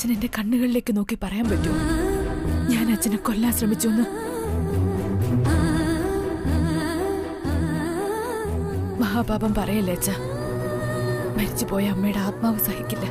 അച്ഛൻ എന്റെ കണ്ണുകളിലേക്ക് നോക്കി പറയാൻ പറ്റുമോ ഞാൻ അച്ഛനെ കൊല്ലാൻ ശ്രമിച്ചു എന്ന്? മഹാപാപം പറയല്ലേ അച്ഛ. മരിച്ചുപോയ അമ്മയുടെ ആത്മാവ് സഹിക്കില്ല.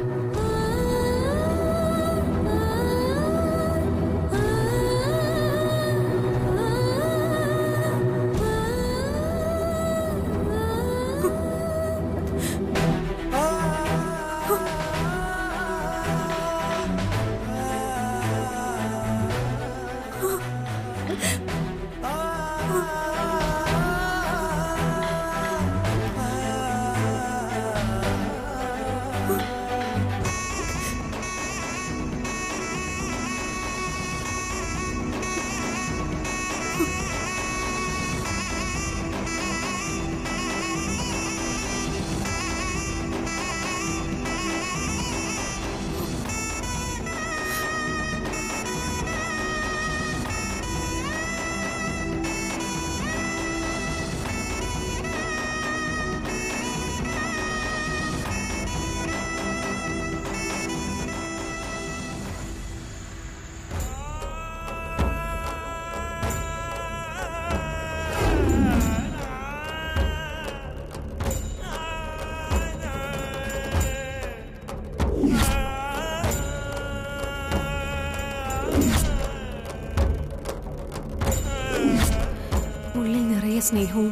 സ്നേഹവും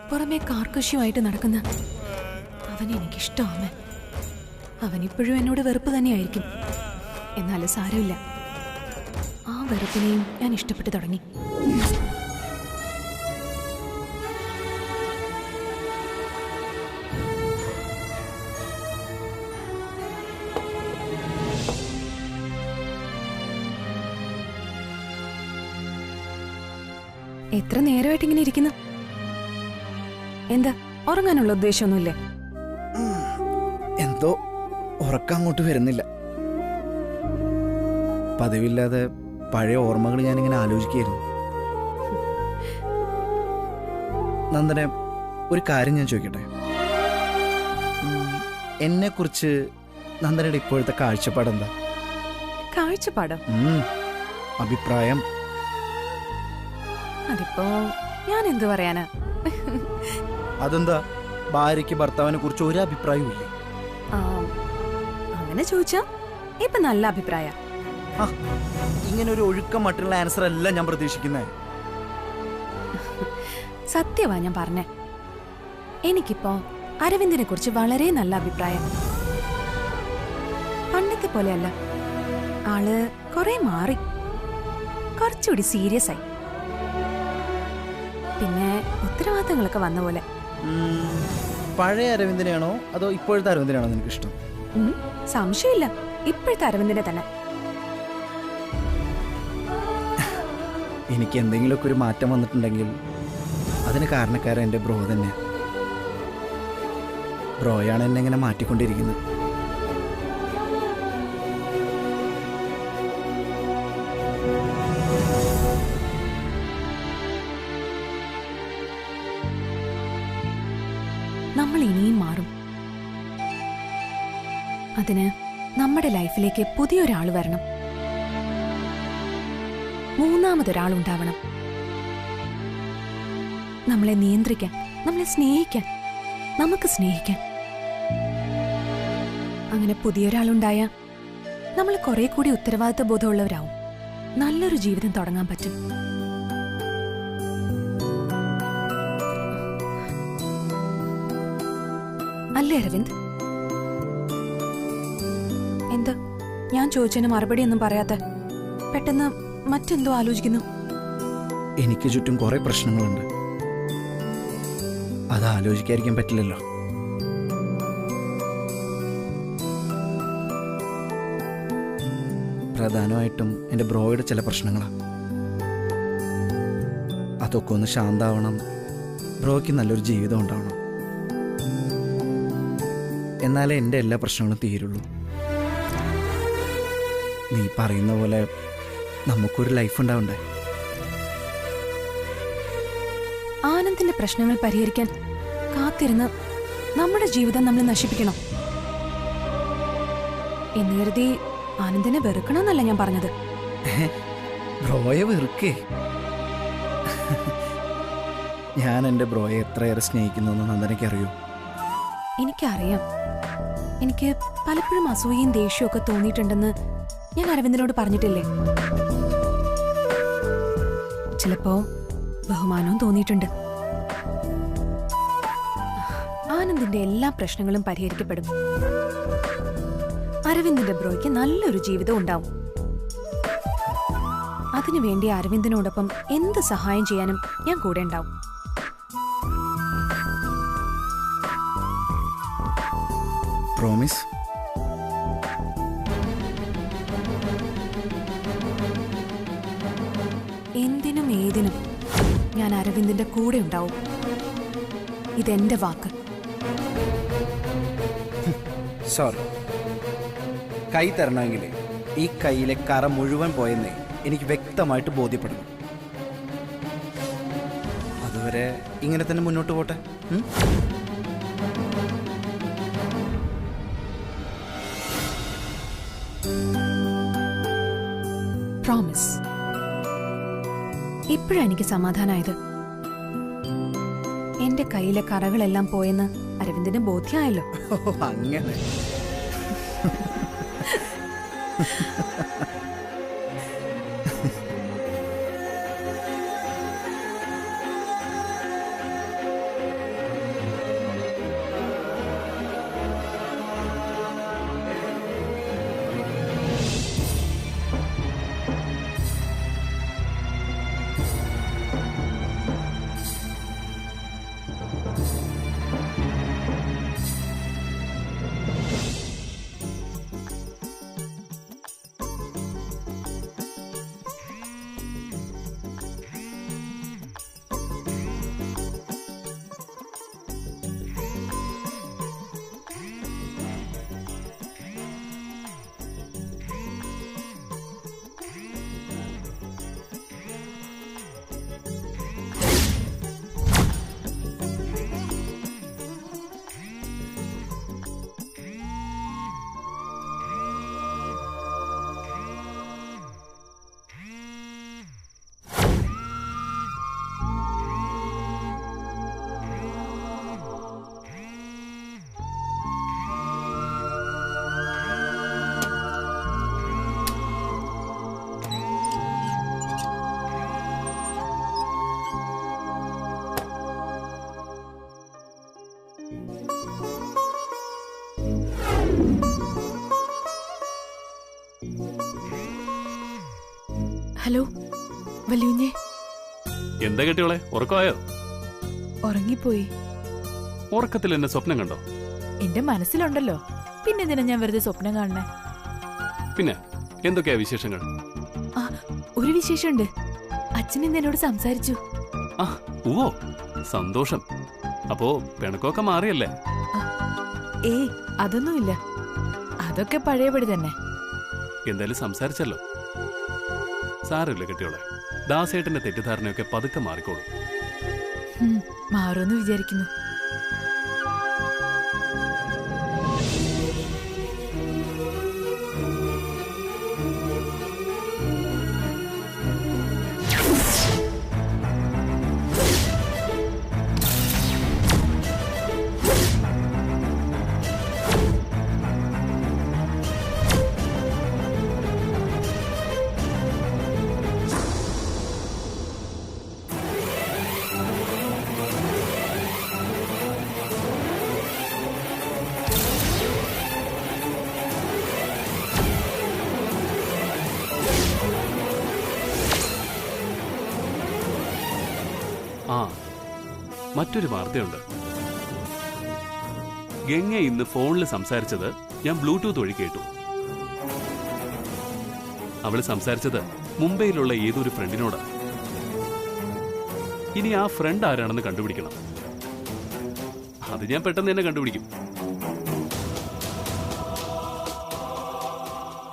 പുറമെ കാർക്കശ്യമായിട്ട് നടക്കുന്ന അവൻ എനിക്കിഷ്ടമാണ്. അവനിപ്പോഴും എന്നോട് വെറുപ്പ് തന്നെയായിരിക്കും. എന്നാലും സാരമില്ല, ആ വെറുപ്പിനെയും ഞാൻ ഇഷ്ടപ്പെട്ടു തുടങ്ങി. എത്ര നേരമായിട്ട് ഇങ്ങനെ ഇരിക്കുന്നു? എന്താ, ഉറങ്ങാനുള്ള ഉദ്ദേശമൊന്നുമില്ലേ? എന്തോ ഉറക്കം അങ്ങോട്ട് വരുന്നില്ല. പതിവില്ലാതെ പഴയ ഓർമ്മകൾ ഞാനിങ്ങനെ ആലോചിക്കുകയായിരുന്നു. നന്ദനെ, ഒരു കാര്യം ഞാൻ ചോദിക്കട്ടെ? എന്നെ കുറിച്ച് നന്ദനയുടെ ഇപ്പോഴത്തെ കാഴ്ചപ്പാടെന്താ? കാഴ്ചപ്പാടോ? അഭിപ്രായം. അതിപ്പോ ഞാൻ എന്തു പറയാനാ? അതെന്താ, ഭാര്യയ്ക്ക് ഭർത്താവിനെ കുറിച്ച് ഒരു അഭിപ്രായവും ഇല്ലേ? അങ്ങനെ ചോദിച്ചാ ഇപ്പൊ നല്ല അഭിപ്രായ. ഇങ്ങനെ ഒരു ഒഴുക്കം മറ്റുള്ള ആൻസർ അല്ല ഞാൻ പ്രതീക്ഷിക്കുന്നേ. സത്യവാ ഞാൻ പറഞ്ഞേ. എനിക്കിപ്പോ അരവിന്ദിനെ കുറിച്ച് വളരെ നല്ല അഭിപ്രായം. പണ്ടത്തെ പോലെയല്ല, ആള് കുറെ മാറി, കുറച്ചുകൂടി സീരിയസ് ആയി. പിന്നെ ഉത്തരവാദിത്തങ്ങളൊക്കെ വന്ന പോലെ. പഴയ അരവിന്ദനെയാണോ അതോ ഇപ്പോഴത്തെ അരവിന്ദനാണോ നിനക്ക് ഇഷ്ടം? സംശയമില്ല, ഇപ്പോഴത്തെ അരവിന്ദനെ തന്നെ. എനിക്ക് എന്തെങ്കിലുമൊക്കെ ഒരു മാറ്റം വന്നിട്ടുണ്ടെങ്കിൽ അതിന് കാരണക്കാരൻ എൻ്റെ ബ്രോ തന്നെ. ബ്രോയാണ് എന്നെ ഇങ്ങനെ മാറ്റിക്കൊണ്ടിരിക്കുന്നത്. നമ്മൾ ഇനിയും മാറും. അതിന് നമ്മുടെ ലൈഫിലേക്ക് പുതിയൊരാൾ വരണം, മൂന്നാമതൊരാളുണ്ടാവണം. നമ്മളെ നിയന്ത്രിക്കാൻ, നമ്മളെ സ്നേഹിക്കാൻ, നമുക്ക് സ്നേഹിക്കാൻ. അങ്ങനെ പുതിയൊരാളുണ്ടായ നമ്മൾ കുറെ കൂടി ഉത്തരവാദിത്ത ബോധമുള്ളവരാവും. നല്ലൊരു ജീവിതം തുടങ്ങാൻ പറ്റും. അല്ലേ അരവിന്ദ്? എന്താ ഞാൻ ചോദിച്ചതിന് മറുപടി ഒന്നും പറയാത്ത? പെട്ടെന്ന് മറ്റെന്തോ ആലോചിക്കുന്നു. എനിക്ക് ചുറ്റും കുറെ പ്രശ്നങ്ങളുണ്ട്. അത് ആലോചിക്കാതിരിക്കാൻ പറ്റില്ലല്ലോ. പ്രധാനമായിട്ടും എൻ്റെ ബ്രോയുടെ ചില പ്രശ്നങ്ങളാണ്. അതൊക്കെ ഒന്ന് ശാന്താവണം. ബ്രോയ്ക്ക് നല്ലൊരു ജീവിതം ഉണ്ടാവണം. എന്നാലേ എൻ്റെ എല്ലാ പ്രശ്നങ്ങളും തീരുള്ളൂ. നീ പറയുന്ന പോലെ നമുക്കൊരു ലൈഫ് ഉണ്ടാവണ്ടേ? ആനന്ദിന്റെ പ്രശ്നങ്ങൾ പരിഹരിക്കാൻ കാത്തിരുന്ന് നമ്മുടെ ജീവിതം നമ്മൾ നശിപ്പിക്കണം എന്ന് കരുതി ആനന്ദിനെ വെറുക്കണമെന്നല്ല ഞാൻ പറഞ്ഞത്. ബ്രോയെ വെറുക്കേ? ഞാൻ എൻ്റെ ബ്രോയെ എത്രയേറെ സ്നേഹിക്കുന്നു നന്ദനയ്ക്ക് അറിയൂ. എനിക്കറിയാം. എനിക്ക് പലപ്പോഴും അസൂയയും ദേഷ്യവും ഒക്കെ തോന്നിയിട്ടുണ്ടെന്ന് ഞാൻ അരവിന്ദനോട് പറഞ്ഞിട്ടില്ലേ? ചിലപ്പോ ബഹുമാനവും തോന്നിയിട്ടുണ്ട്. ആനന്ദിന്റെ എല്ലാ പ്രശ്നങ്ങളും പരിഹരിക്കപ്പെടും. അരവിന്ദിന്റെ ബ്രോയ്ക്ക് നല്ലൊരു ജീവിതം ഉണ്ടാവും. അതിനുവേണ്ടി അരവിന്ദനോടൊപ്പം എന്ത് സഹായം ചെയ്യാനും ഞാൻ കൂടെ ഉണ്ടാവും. പ്രോമിസ്? എന്തിനും ഏതിനും ഞാൻ അരവിന്ദിന്റെ കൂടെ ഉണ്ടാവും. ഇതെന്റെ വാക്ക്. സോറി. കൈ തരണമെങ്കിൽ ഈ കൈയിലെ കറ മുഴുവൻ പോയെന്നേ എനിക്ക് വ്യക്തമായിട്ട് ബോധ്യപ്പെടണം. അതുവരെ ഇങ്ങനെ തന്നെ മുന്നോട്ട് പോട്ടെ. പ്രോമിസ്. ഇപ്പോഴാ എനിക്ക് സമാധാനായത്. എന്റെ കയ്യിലെ കറകളെല്ലാം പോയെന്ന് അരവിന്ദിന് ബോധ്യമായല്ലോ. അങ്ങനെ ഹലോ വല്യുഞ്ഞേ. എന്താ കെട്ടിയോളെ, ഉറക്കമായോ? ഉറങ്ങിപ്പോയി. ഉറക്കത്തിൽ എന്നെ സ്വപ്നം കണ്ടോ? എന്റെ മനസ്സിലുണ്ടല്ലോ, പിന്നെ എന്തിനാ ഞാൻ വെറുതെ സ്വപ്നം കാണണേ? പിന്നെ എന്തൊക്കെയാ വിശേഷങ്ങൾ? ആ, ഒരു വിശേഷമുണ്ട്. അച്ഛൻ ഇന്ന് എന്നോട് സംസാരിച്ചു. ആ ഓ, സന്തോഷം. അപ്പോ പിണക്കമൊക്കെ മാറിയല്ലേ? ഏയ് അതൊന്നുമില്ല, അതൊക്കെ പഴയപടി തന്നെ. എന്തായാലും സംസാരിച്ചല്ലോ. സാരമില്ല കെട്ടിയോളെ, ദാസേട്ടന്റെ തെറ്റിദ്ധാരണയൊക്കെ പതുക്കെ മാറിക്കോളും. മാറുമെന്ന് വിചാരിക്കുന്നു. ആ, മറ്റൊരു വാർത്തയുണ്ട്. ഗംഗ ഇന്ന് ഫോണിൽ സംസാരിച്ചത് ഞാൻ ബ്ലൂടൂത്ത് വഴി കേട്ടു. അവള് സംസാരിച്ചത് മുംബൈയിലുള്ള ഏതൊരു ഫ്രണ്ടിനോടാണ്. ഇനി ആ ഫ്രണ്ട് ആരാണെന്ന് കണ്ടുപിടിക്കണം. അത് ഞാൻ പെട്ടെന്ന് തന്നെ കണ്ടുപിടിക്കും.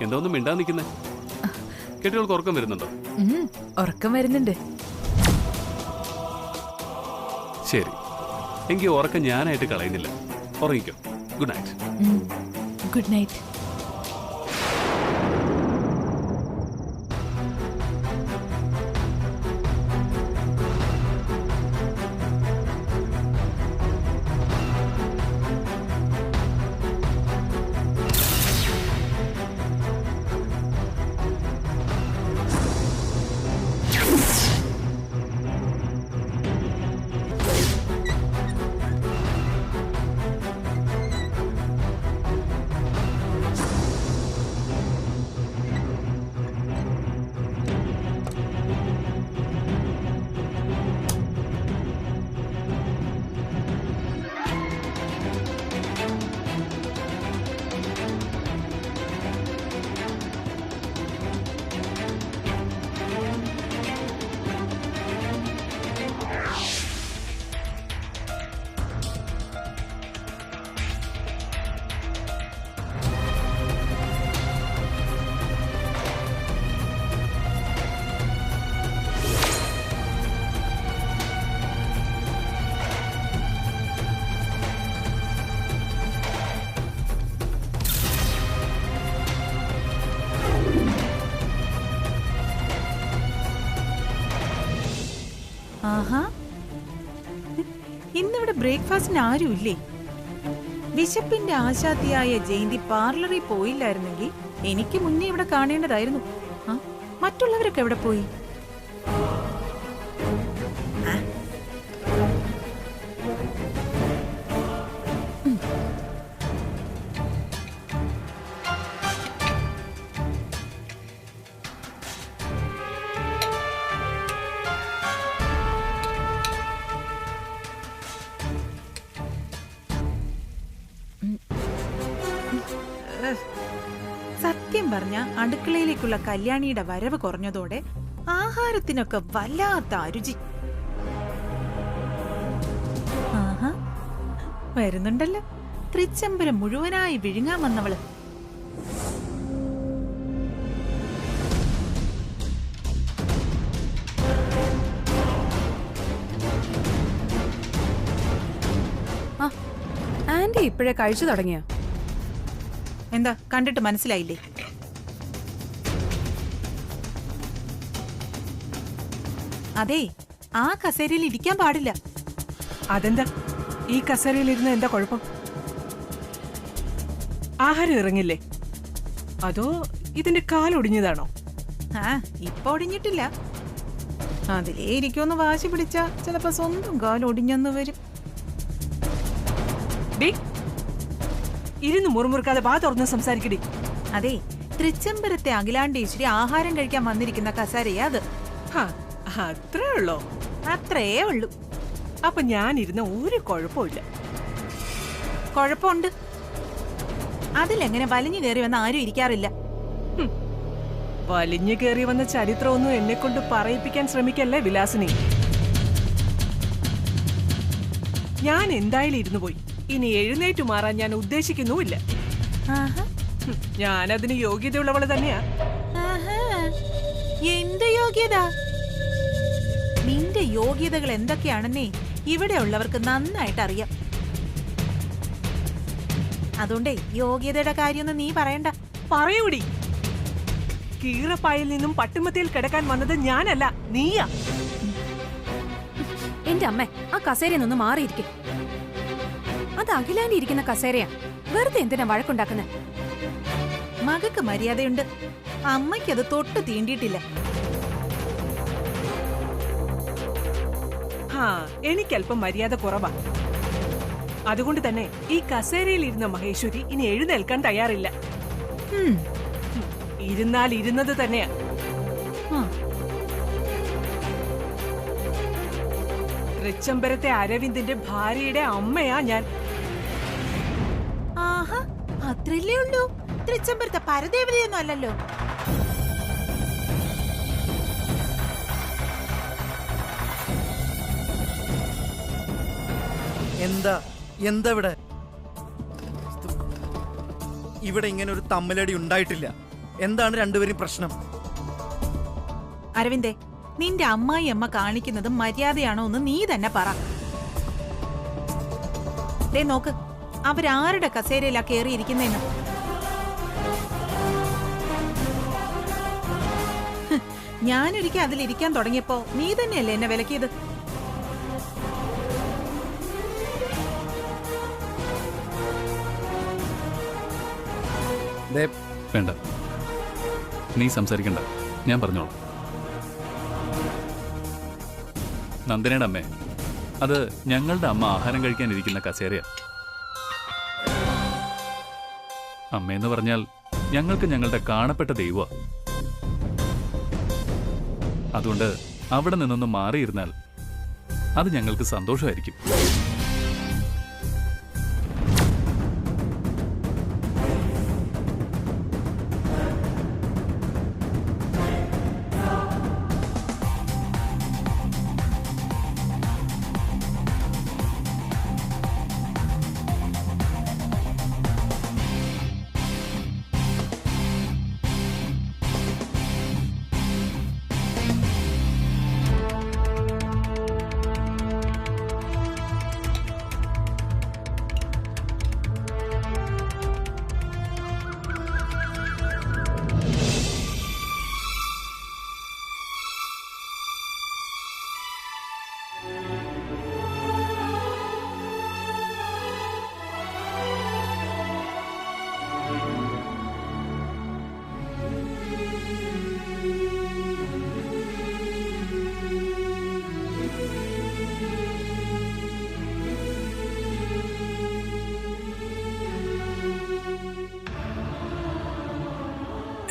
എന്താ ഒന്നും മിണ്ടാൻ നിൽക്കുന്നേ? കെട്ടികൾക്ക് ഉറക്കം വരുന്നുണ്ടോ? ഉറക്കം വരുന്നുണ്ട്. ശരി, എങ്കിൽ ഉറക്കം ഞാനായിട്ട് കളയുന്നില്ല. ഉറങ്ങിക്കോ. Good night. Good night. ആഹാ, ഇന്നിവിടെ ബ്രേക്ക്ഫാസ്റ്റിന് ആരുമില്ലേ? വിശപ്പിന്റെ ആശാത്തിയായ ജയന്തി പാർലറിൽ പോയില്ലായിരുന്നെങ്കിൽ എനിക്ക് മുന്നേ ഇവിടെ കാണേണ്ടതായിരുന്നു. ആ, മറ്റുള്ളവരൊക്കെ എവിടെ പോയി? ആ? സത്യം പറഞ്ഞ അടുക്കളയിലേക്കുള്ള കല്യാണിയുടെ വരവ് കുറഞ്ഞതോടെ ആഹാരത്തിനൊക്കെ വല്ലാത്ത അരുചി. ആഹാ, വരുന്നുണ്ടല്ലോ തൃച്ചംബരം മുഴുവനായി വിഴുങ്ങാൻ വന്നവള്. ആന്റി ഇപ്പോഴേ കഴിച്ചു തുടങ്ങിയ? എന്താ കണ്ടിട്ട് മനസ്സിലായില്ലേ? അതെ, ആ കസേരയിൽ ഇരിക്കാൻ പാടില്ല. അതെന്താ? ഈ കസേരയിലിരുന്ന് എന്താ കുഴപ്പം? ആഹാരം ഇറങ്ങില്ലേ? അതോ ഇതിന്റെ കാലൊടിഞ്ഞതാണോ? ആ, ഇപ്പൊ ഒടിഞ്ഞിട്ടില്ല. അതിലേ ഇരിക്കുമെന്ന് വാശി പിടിച്ച ചിലപ്പോ സ്വന്തം കാലൊടിഞ്ഞെന്ന് വരും. ഇരുന്ന് മുറുമുറുക്കാതെ വാ തുറന്ന് സംസാരിക്കടി. അതെ, തൃച്ചംബരത്തെ അഖിലാണ്ടേശ്വരി ആഹാരം കഴിക്കാൻ വന്നിരിക്കുന്ന കസേരയാ അത്. അത്രേ ഉള്ളോ? അത്രേ ഉള്ളൂ. അപ്പൊ ഞാനിരുന്ന ഒരു കുഴപ്പമില്ല. കുഴപ്പമുണ്ട്. അതിലെങ്ങനെ വലിഞ്ഞു കയറി വന്ന് ആരും ഇരിക്കാറില്ല. വലിഞ്ഞു കയറി വന്ന ചരിത്രമൊന്നും എന്നെ കൊണ്ട് പറയിപ്പിക്കാൻ ശ്രമിക്കല്ലേ വിലാസിനി. ഞാൻ എന്തായാലും ഇരുന്നു പോയി. ഇനി എഴുന്നേറ്റു മാറാൻ ഞാൻ ഉദ്ദേശിക്കുന്നുമില്ല. ഞാനതിന് യോഗ്യതയുള്ളവള് തന്നെയാ. എന്ത് യോഗ്യത? നിന്റെ യോഗ്യതകൾ എന്തൊക്കെയാണെന്നേ ഇവിടെ ഉള്ളവർക്ക് നന്നായിട്ട് അറിയാം. അതുകൊണ്ടേ യോഗ്യതയുടെ കാര്യമൊന്നും നീ പറയണ്ട. പറയൂടി. കീറപ്പായിൽ നിന്നും പട്ടുമത്തിയിൽ കിടക്കാൻ വന്നത് ഞാനല്ല, നീയാ. എന്റെ അമ്മ, ആ കസേരയൊന്ന് മാറിയിരിക്കും. അത് അഖിലാണ്ടി ഇരിക്കുന്ന കസേരയാ. വെറുതെ എന്തിനാ വഴക്കുണ്ടാക്കുന്നത്? മകക്ക് മര്യാദയുണ്ട്, അമ്മയ്ക്കത് തൊട്ട് തീണ്ടിയിട്ടില്ല. എനിക്കല്പം മര്യാദ കുറവാ. അതുകൊണ്ട് തന്നെ ഈ കസേരയിൽ ഇരുന്ന മഹേശ്വരി ഇനി എഴുന്നേൽക്കാൻ തയ്യാറില്ല. ഇരുന്നാൽ ഇരുന്നത് തന്നെയാ. തൃച്ചംബരത്തെ അരവിന്ദിന്റെ ഭാര്യയുടെ അമ്മയാ ഞാൻ. ആഹാ, അത്രല്ലേ ഉള്ളൂ. തൃച്ചംബരത്തെ പരദേവതയൊന്നും അല്ലല്ലോ. എന്താ എന്താ ഇവിടെ ഇങ്ങനെ ഒരു തമ്മിലടി ഉണ്ടായിട്ടില്ല. എന്താണ് രണ്ടുപേരും പ്രശ്നം? അരവിന്ദേ, നിന്റെ അമ്മായി അമ്മ കാണിക്കുന്നത് മര്യാദയാണോ എന്ന് നീ തന്നെ പറ. ദേ നോക്ക്, അവരാരുടെ കസേരയിലാ കേറിയിരിക്കുന്നേന്ന്. ഞാനൊരിക്കൽ അതിലിരിക്കാൻ തുടങ്ങിയപ്പോ നീ തന്നെയല്ലേ എന്നെ വിലക്കിയത്? വേണ്ട, നീ സംസാരിക്കണ്ട, ഞാൻ പറഞ്ഞോളാം. നന്ദനയുടെ അമ്മേ, അത് ഞങ്ങളുടെ അമ്മ ആഹാരം കഴിക്കാനിരിക്കുന്ന കസേരയാ. അമ്മയെന്ന് പറഞ്ഞാൽ ഞങ്ങൾക്ക് ഞങ്ങളുടെ കാണപ്പെട്ട ദൈവമാ. അതുകൊണ്ട് അവിടെ നിന്നൊന്ന് മാറിയിരുന്നാൽ അത് ഞങ്ങൾക്ക് സന്തോഷമായിരിക്കും.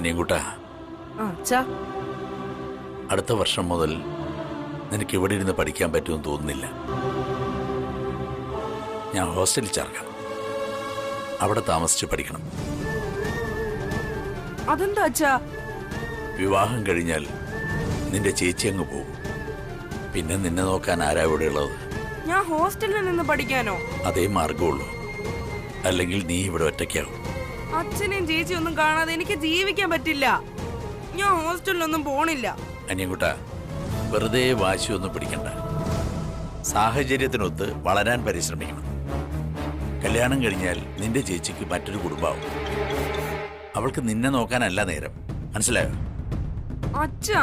അനിയൻകുട്ടാ, അച്ഛാ, അടുത്ത വർഷം മുതൽ നിനക്ക് ഇവിടെ ഇരുന്ന് പഠിക്കാൻ പറ്റുമെന്ന് തോന്നുന്നില്ല. ഞാൻ ഹോസ്റ്റലിൽ ചേർക്കാം. അവിടെ താമസിച്ച് പഠിക്കണം. അതെന്താ അച്ഛാ? വിവാഹം കഴിഞ്ഞാൽ നിന്റെ ചേച്ചി അങ്ങ് പോകും. പിന്നെ നിന്നെ നോക്കാൻ ആരാ ഇവിടെ ഉള്ളത്? ഞാൻ ഹോസ്റ്റലിൽ നിന്ന് പഠിക്കാനോ? അതേ മാർഗമുള്ളൂ. അല്ലെങ്കിൽ നീ ഇവിടെ ഒറ്റയ്ക്കാവും. അച്ഛനെയും ചേച്ചിയും ഒന്നും കാണാതെ എനിക്ക് ജീവിക്കാൻ പറ്റില്ല. ഞാൻ ഹോസ്റ്റലിലൊന്നും പോണില്ല. അനിയൻകുട്ടാ, വെറുതെ വാശിയൊന്നും പിടിക്കണ്ട. സാഹചര്യത്തിനൊത്ത് വളരാൻ പരിശ്രമിക്കണം. കല്യാണം കഴിഞ്ഞാൽ നിന്റെ ചേച്ചിക്ക് മറ്റൊരു കുടുംബമാവും. അവൾക്ക് നിന്നെ നോക്കാനല്ല നേരം. മനസ്സിലായോ? അച്ഛാ,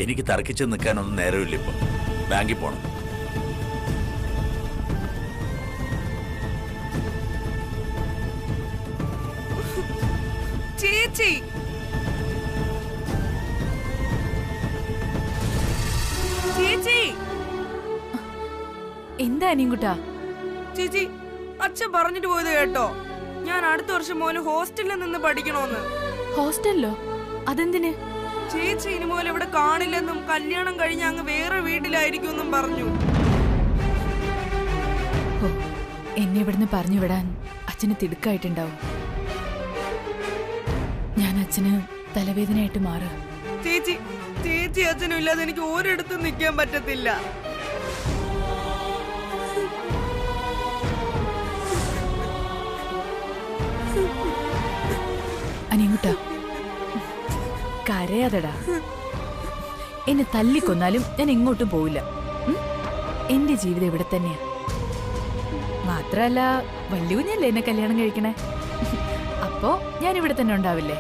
എനിക്ക് തർക്കിച്ച് നിൽക്കാനൊന്നും നേരമില്ല. ഇപ്പം ബാങ്കിൽ പോണം. ചേച്ചി, ചേച്ചി, എന്താ അനിയൻകുട്ടാ? ചേച്ചി, അച്ഛൻ പറഞ്ഞിട്ട് പോയത് കേട്ടോ? ഞാൻ അടുത്ത വർഷം മോന് ഹോസ്റ്റലിൽ നിന്ന് പഠിക്കണോന്ന്. ഹോസ്റ്റലിലോ? അതെന്തിന്? ചേച്ചി ഇനി മോൻ ഇവിടെ കാണില്ലെന്നും കല്യാണം കഴിഞ്ഞ് അങ്ങ് വേറെ വീട്ടിലായിരിക്കും എന്നും പറഞ്ഞു. ഓ, എന്നെ ഇവിടുന്ന് പറഞ്ഞു വിടാൻ അച്ഛന് തിടുക്കായിട്ടുണ്ടാവും. ഞാൻ അച്ഛന് തലവേദനയായിട്ട് മാറുക. ചേച്ചി, ചേച്ചി അച്ഛനും ഇല്ലാതെ എനിക്ക് ഒരിടത്തും നിൽക്കാൻ പറ്റത്തില്ല. അനിയൻകുട്ടാ, കരയാതെടാ. എന്നെ തല്ലിക്കൊന്നാലും ഞാൻ എങ്ങോട്ടും പോവില്ല. എന്റെ ജീവിതം ഇവിടെ തന്നെയാ. മാത്രല്ല, വലിയ കുഞ്ഞല്ലേ എന്നെ കല്യാണം കഴിക്കണേ. അപ്പോ ഞാൻ ഇവിടെ തന്നെ ഉണ്ടാവില്ലേ?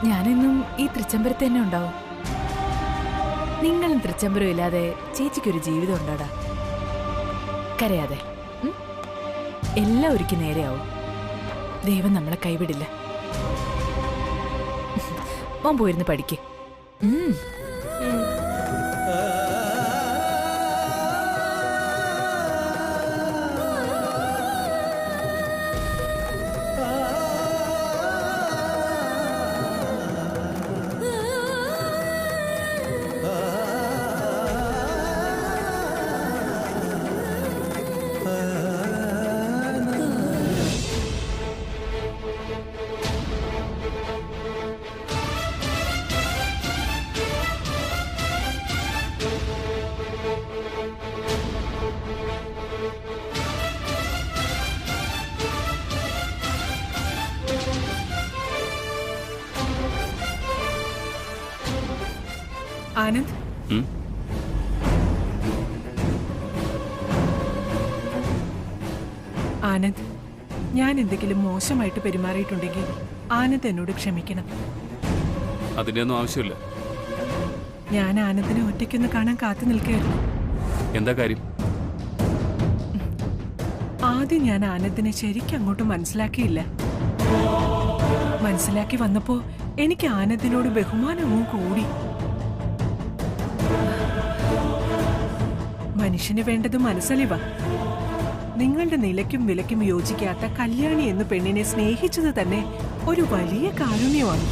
ഞാനെന്നും ഈ തൃച്ചംബരത്ത് തന്നെ ഉണ്ടാവും. നിങ്ങളും തൃച്ചംബരം ഇല്ലാതെ ചേച്ചിക്കൊരു ജീവിതം ഉണ്ടാടാ. കരയാതെ. എല്ലാം ഒരിക്കൽ നേരെയാവും. ദൈവം നമ്മളെ കൈവിടില്ല. മോൻ പോയിരുന്ന് പഠിക്ക്. ആനന്ദ്, ആനന്ദ്, ഞാൻ എന്തെങ്കിലും മോശമായിട്ട് പെരുമാറിയിട്ടുണ്ടെങ്കിൽ ആനന്ദ് എന്നോട് ക്ഷമിക്കണം. അതിന്റെ ഒന്നും ആവശ്യമില്ല. ഞാൻ ആനന്ദിനെ ഒറ്റയ്ക്കൊന്ന് കാണാൻ കാത്തു നിൽക്കുകയായിരുന്നു. എന്താ കാര്യം? ആദ്യം ഞാൻ ആനന്ദിനെ ശരിക്കും അങ്ങോട്ട് മനസ്സിലാക്കിയില്ല. മനസ്സിലാക്കി വന്നപ്പോ എനിക്ക് ആനന്ദിനോട് ബഹുമാനവും കൂടി. മനുഷ്യന് വേണ്ടത് മനസ്സലിവ. നിങ്ങളുടെ നിലയ്ക്കും വിലയ്ക്കും യോജിക്കാത്ത കല്യാണി എന്ന പെണ്ണിനെ സ്നേഹിച്ചത് തന്നെ ഒരു വലിയ കാരുണ്യമാണ്.